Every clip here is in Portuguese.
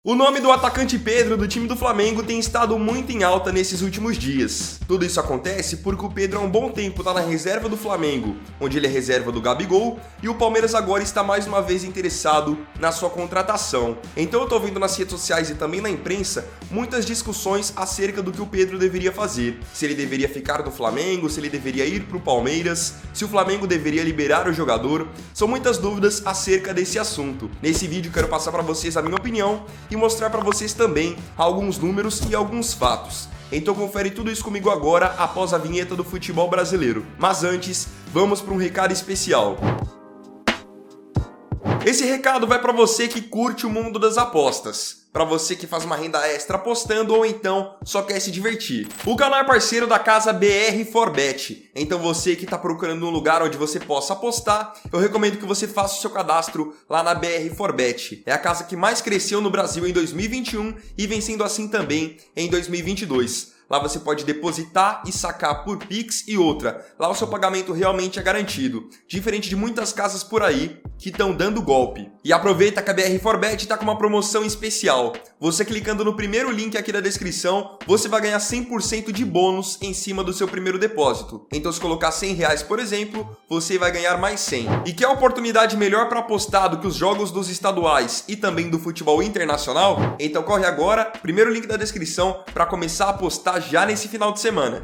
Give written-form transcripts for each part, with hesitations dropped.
O nome do atacante Pedro do time do Flamengo tem estado muito em alta nesses últimos dias. Tudo isso acontece porque o Pedro há um bom tempo está na reserva do Flamengo, onde ele é reserva do Gabigol, e o Palmeiras agora está mais uma vez interessado na sua contratação. Então eu tô vendo nas redes sociais e também na imprensa muitas discussões acerca do que o Pedro deveria fazer. Se ele deveria ficar no Flamengo, se ele deveria ir para o Palmeiras, se o Flamengo deveria liberar o jogador. São muitas dúvidas acerca desse assunto. Nesse vídeo eu quero passar para vocês a minha opinião e mostrar para vocês também alguns números e alguns fatos. Então confere tudo isso comigo agora após a vinheta do futebol brasileiro. Mas antes, vamos para um recado especial. Esse recado vai para você que curte o mundo das apostas, para você que faz uma renda extra apostando ou então só quer se divertir. O canal é parceiro da casa BR4Bet, então você que está procurando um lugar onde você possa apostar, eu recomendo que você faça o seu cadastro lá na BR4Bet. É a casa que mais cresceu no Brasil em 2021 e vem sendo assim também em 2022. Lá você pode depositar e sacar por Pix e outra. Lá o seu pagamento realmente é garantido, diferente de muitas casas por aí que estão dando golpe. E aproveita que a BR4Bet está com uma promoção especial. Você clicando no primeiro link aqui da descrição, você vai ganhar 100% de bônus em cima do seu primeiro depósito. Então se colocar R$100, por exemplo, você vai ganhar mais 100. E quer oportunidade melhor para apostar do que os jogos dos estaduais e também do futebol internacional? Então corre agora, primeiro link da descrição, para começar a apostar já nesse final de semana.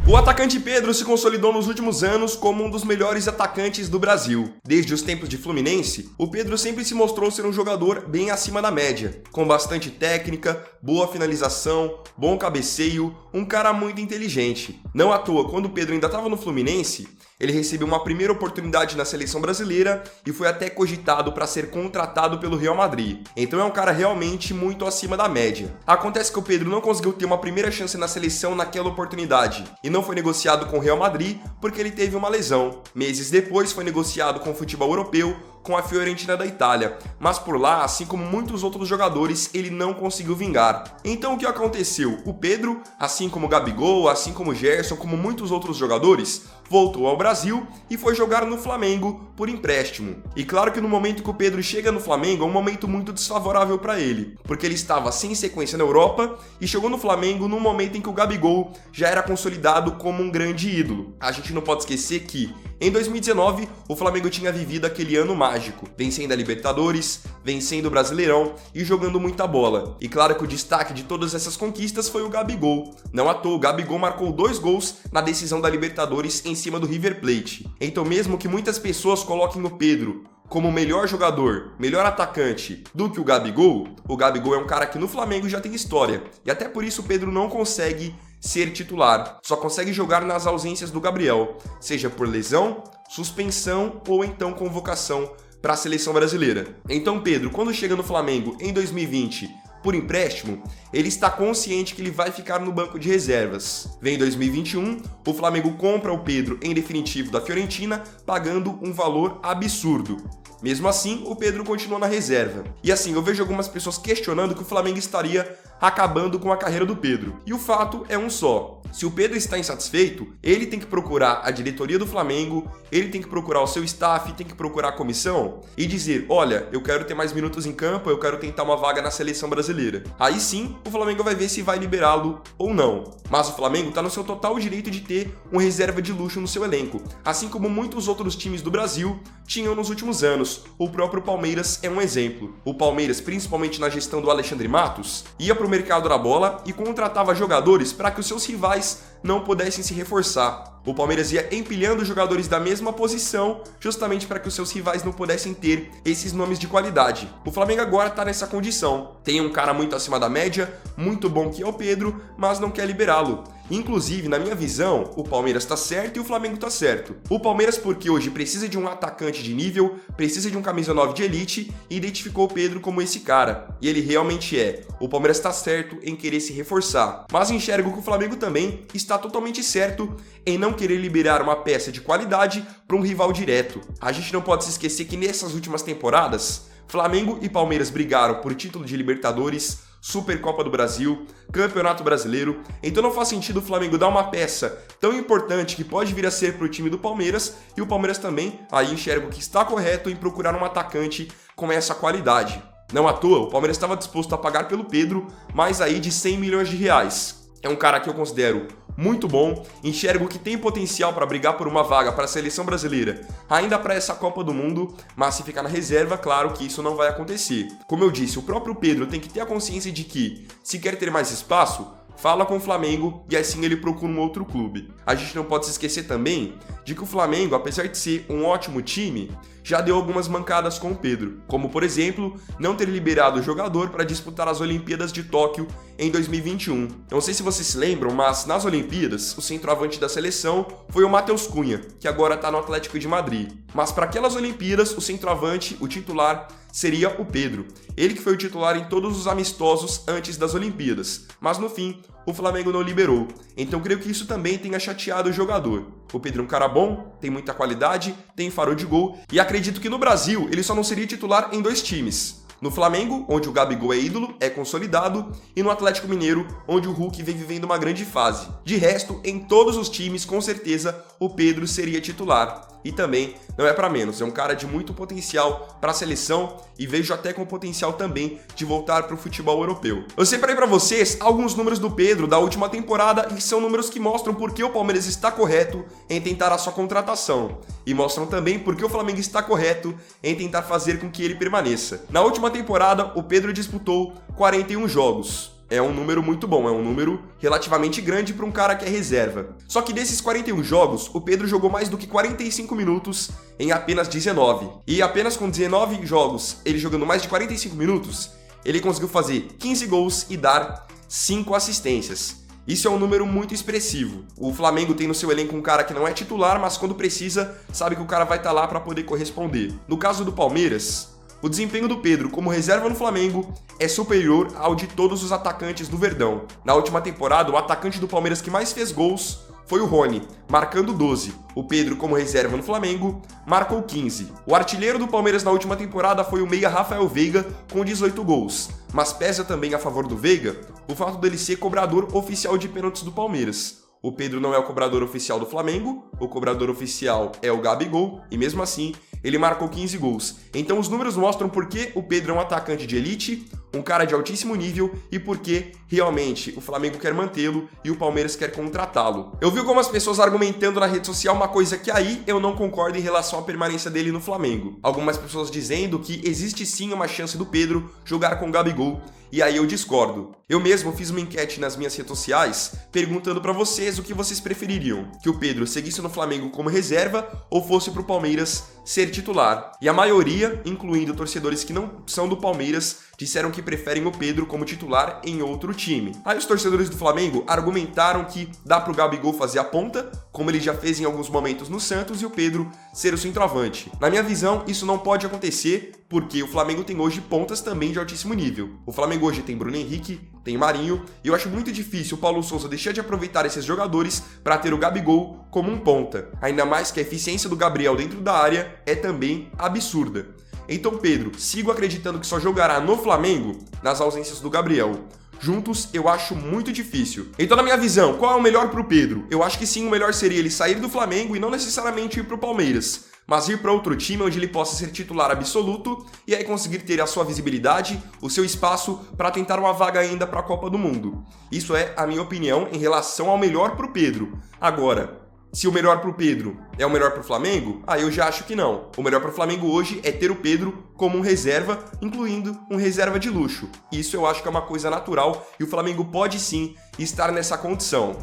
O atacante Pedro se consolidou nos últimos anos como um dos melhores atacantes do Brasil. Desde os tempos de Fluminense, o Pedro sempre se mostrou ser um jogador bem acima da média, com bastante técnica, boa finalização, bom cabeceio, um cara muito inteligente. Não à toa, quando o Pedro ainda estava no Fluminense, ele recebeu uma primeira oportunidade na seleção brasileira e foi até cogitado para ser contratado pelo Real Madrid. Então é um cara realmente muito acima da média. Acontece que o Pedro não conseguiu ter uma primeira chance na seleção naquela oportunidade e não foi negociado com o Real Madrid porque ele teve uma lesão. Meses depois foi negociado com o futebol europeu, com a Fiorentina da Itália, mas por lá, assim como muitos outros jogadores, ele não conseguiu vingar. Então o que aconteceu? O Pedro, assim como o Gabigol, assim como o Gerson, como muitos outros jogadores, voltou ao Brasil e foi jogar no Flamengo por empréstimo. E claro que no momento que o Pedro chega no Flamengo é um momento muito desfavorável para ele, porque ele estava sem sequência na Europa e chegou no Flamengo num momento em que o Gabigol já era consolidado como um grande ídolo. A gente não pode esquecer que em 2019 o Flamengo tinha vivido aquele ano mágico, vencendo a Libertadores, vencendo o Brasileirão e jogando muita bola. E claro que o destaque de todas essas conquistas foi o Gabigol. Não à toa, o Gabigol marcou 2 gols na decisão da Libertadores em cima do River Plate. Então mesmo que muitas pessoas coloquem o Pedro como melhor jogador, melhor atacante do que o Gabigol é um cara que no Flamengo já tem história. E até por isso o Pedro não consegue ser titular, só consegue jogar nas ausências do Gabriel, seja por lesão, suspensão ou então convocação para a seleção brasileira. Então Pedro, quando chega no Flamengo em 2020 por empréstimo, ele está consciente que ele vai ficar no banco de reservas. Vem 2021, o Flamengo compra o Pedro em definitivo da Fiorentina, pagando um valor absurdo. Mesmo assim, o Pedro continua na reserva. E assim, eu vejo algumas pessoas questionando que o Flamengo estaria acabando com a carreira do Pedro. E o fato é um só. Se o Pedro está insatisfeito, ele tem que procurar a diretoria do Flamengo, ele tem que procurar o seu staff, tem que procurar a comissão e dizer, olha, eu quero ter mais minutos em campo, eu quero tentar uma vaga na seleção brasileira. Aí sim, o Flamengo vai ver se vai liberá-lo ou não. Mas o Flamengo está no seu total direito de ter um reserva de luxo no seu elenco, assim como muitos outros times do Brasil tinham nos últimos anos. O próprio Palmeiras é um exemplo. O Palmeiras, principalmente na gestão do Alexandre Matos, ia para o mercado da bola e contratava jogadores para que os seus rivais não pudessem se reforçar. O Palmeiras ia empilhando jogadores da mesma posição justamente para que os seus rivais não pudessem ter esses nomes de qualidade. O Flamengo agora está nessa condição. Tem um cara muito acima da média, muito bom que é o Pedro, mas não quer liberá-lo. Inclusive, na minha visão, o Palmeiras está certo e o Flamengo está certo. O Palmeiras porque hoje precisa de um atacante de nível, precisa de um camisa 9 de elite e identificou o Pedro como esse cara. E ele realmente é. O Palmeiras está certo em querer se reforçar. Mas enxergo que o Flamengo também está totalmente certo em não querer liberar uma peça de qualidade para um rival direto. A gente não pode se esquecer que nessas últimas temporadas, Flamengo e Palmeiras brigaram por título de Libertadores, Supercopa do Brasil, Campeonato Brasileiro, então não faz sentido o Flamengo dar uma peça tão importante que pode vir a ser para o time do Palmeiras, e o Palmeiras também aí enxerga que está correto em procurar um atacante com essa qualidade. Não à toa, o Palmeiras estava disposto a pagar pelo Pedro mais aí de 100 milhões de reais. É um cara que eu considero muito bom, enxergo que tem potencial para brigar por uma vaga para a seleção brasileira, ainda para essa Copa do Mundo, mas se ficar na reserva, claro que isso não vai acontecer. Como eu disse, o próprio Pedro tem que ter a consciência de que, se quer ter mais espaço, fala com o Flamengo e assim ele procura um outro clube. A gente não pode se esquecer também de que o Flamengo, apesar de ser um ótimo time, já deu algumas mancadas com o Pedro, como por exemplo, não ter liberado o jogador para disputar as Olimpíadas de Tóquio em 2021. Não sei se vocês se lembram, mas nas Olimpíadas, o centroavante da seleção foi o Matheus Cunha, que agora está no Atlético de Madrid. Mas para aquelas Olimpíadas, o centroavante, o titular, seria o Pedro. Ele que foi o titular em todos os amistosos antes das Olimpíadas, mas no fim, o Flamengo não liberou. Então creio que isso também tenha chateado o jogador. O Pedro é um cara bom, tem muita qualidade, tem farol de gol, e acredito que no Brasil ele só não seria titular em 2 times. No Flamengo, onde o Gabigol é ídolo, é consolidado, e no Atlético Mineiro, onde o Hulk vem vivendo uma grande fase. De resto, em todos os times, com certeza, o Pedro seria titular. E também não é para menos, é um cara de muito potencial para a seleção e vejo até com potencial também de voltar para o futebol europeu. Eu separei para vocês alguns números do Pedro da última temporada e são números que mostram por que o Palmeiras está correto em tentar a sua contratação e mostram também por que o Flamengo está correto em tentar fazer com que ele permaneça. Na última temporada, o Pedro disputou 41 jogos. É um número muito bom, é um número relativamente grande para um cara que é reserva. Só que desses 41 jogos, o Pedro jogou mais do que 45 minutos em apenas 19. E apenas com 19 jogos, ele jogando mais de 45 minutos, ele conseguiu fazer 15 gols e dar 5 assistências. Isso é um número muito expressivo. O Flamengo tem no seu elenco um cara que não é titular, mas quando precisa, sabe que o cara vai estar lá para poder corresponder. No caso do Palmeiras, o desempenho do Pedro como reserva no Flamengo é superior ao de todos os atacantes do Verdão. Na última temporada, o atacante do Palmeiras que mais fez gols foi o Rony, marcando 12. O Pedro, como reserva no Flamengo, marcou 15. O artilheiro do Palmeiras na última temporada foi o meia Rafael Veiga, com 18 gols. Mas pesa também a favor do Veiga o fato dele ser cobrador oficial de pênaltis do Palmeiras. O Pedro não é o cobrador oficial do Flamengo, o cobrador oficial é o Gabigol, e mesmo assim, ele marcou 15 gols. Então os números mostram por que o Pedro é um atacante de elite, um cara de altíssimo nível e por que realmente o Flamengo quer mantê-lo e o Palmeiras quer contratá-lo. Eu vi algumas pessoas argumentando na rede social uma coisa que aí eu não concordo em relação à permanência dele no Flamengo. Algumas pessoas dizendo que existe sim uma chance do Pedro jogar com o Gabigol. E aí eu discordo. Eu mesmo fiz uma enquete nas minhas redes sociais perguntando para vocês o que vocês prefeririam, que o Pedro seguisse no Flamengo como reserva ou fosse pro Palmeiras ser titular. E a maioria, incluindo torcedores que não são do Palmeiras, disseram que preferem o Pedro como titular em outro time. Aí os torcedores do Flamengo argumentaram que dá pro Gabigol fazer a ponta, como ele já fez em alguns momentos no Santos, e o Pedro ser o centroavante. Na minha visão, isso não pode acontecer, porque o Flamengo tem hoje pontas também de altíssimo nível. O Flamengo hoje tem Bruno Henrique, tem Marinho, e eu acho muito difícil o Paulo Sousa deixar de aproveitar esses jogadores para ter o Gabigol como um ponta. Ainda mais que a eficiência do Gabriel dentro da área é também absurda. Então, Pedro, sigo acreditando que só jogará no Flamengo nas ausências do Gabriel. Juntos, eu acho muito difícil. Então, na minha visão, qual é o melhor pro Pedro? Eu acho que sim, o melhor seria ele sair do Flamengo e não necessariamente ir pro Palmeiras, mas ir para outro time onde ele possa ser titular absoluto e aí conseguir ter a sua visibilidade, o seu espaço para tentar uma vaga ainda para a Copa do Mundo. Isso é a minha opinião em relação ao melhor pro Pedro. Agora, se o melhor pro Pedro é o melhor pro Flamengo, aí eu já acho que não. O melhor pro Flamengo hoje é ter o Pedro como um reserva, incluindo um reserva de luxo. Isso eu acho que é uma coisa natural e o Flamengo pode sim estar nessa condição.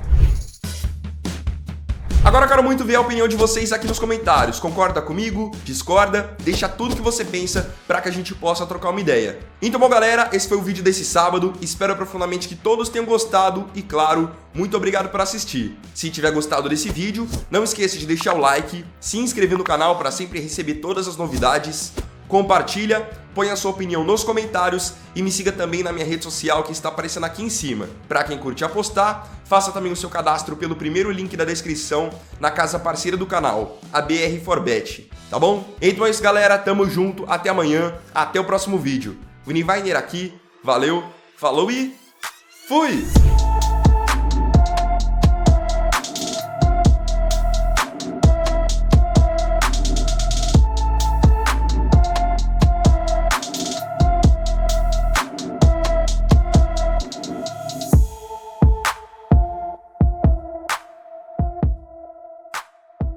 Agora eu quero muito ver a opinião de vocês aqui nos comentários. Concorda comigo? Discorda? Deixa tudo que você pensa para que a gente possa trocar uma ideia. Então, bom, galera, esse foi o vídeo desse sábado. Espero profundamente que todos tenham gostado e, claro, muito obrigado por assistir. Se tiver gostado desse vídeo, não esqueça de deixar o like, se inscrever no canal para sempre receber todas as novidades, compartilha, põe a sua opinião nos comentários e me siga também na minha rede social que está aparecendo aqui em cima. Para quem curte apostar, faça também o seu cadastro pelo primeiro link da descrição na casa parceira do canal, a BR4Bet, tá bom? Então é isso, galera, tamo junto, até amanhã, até o próximo vídeo. Vini Weiner aqui, valeu, Falou e fui!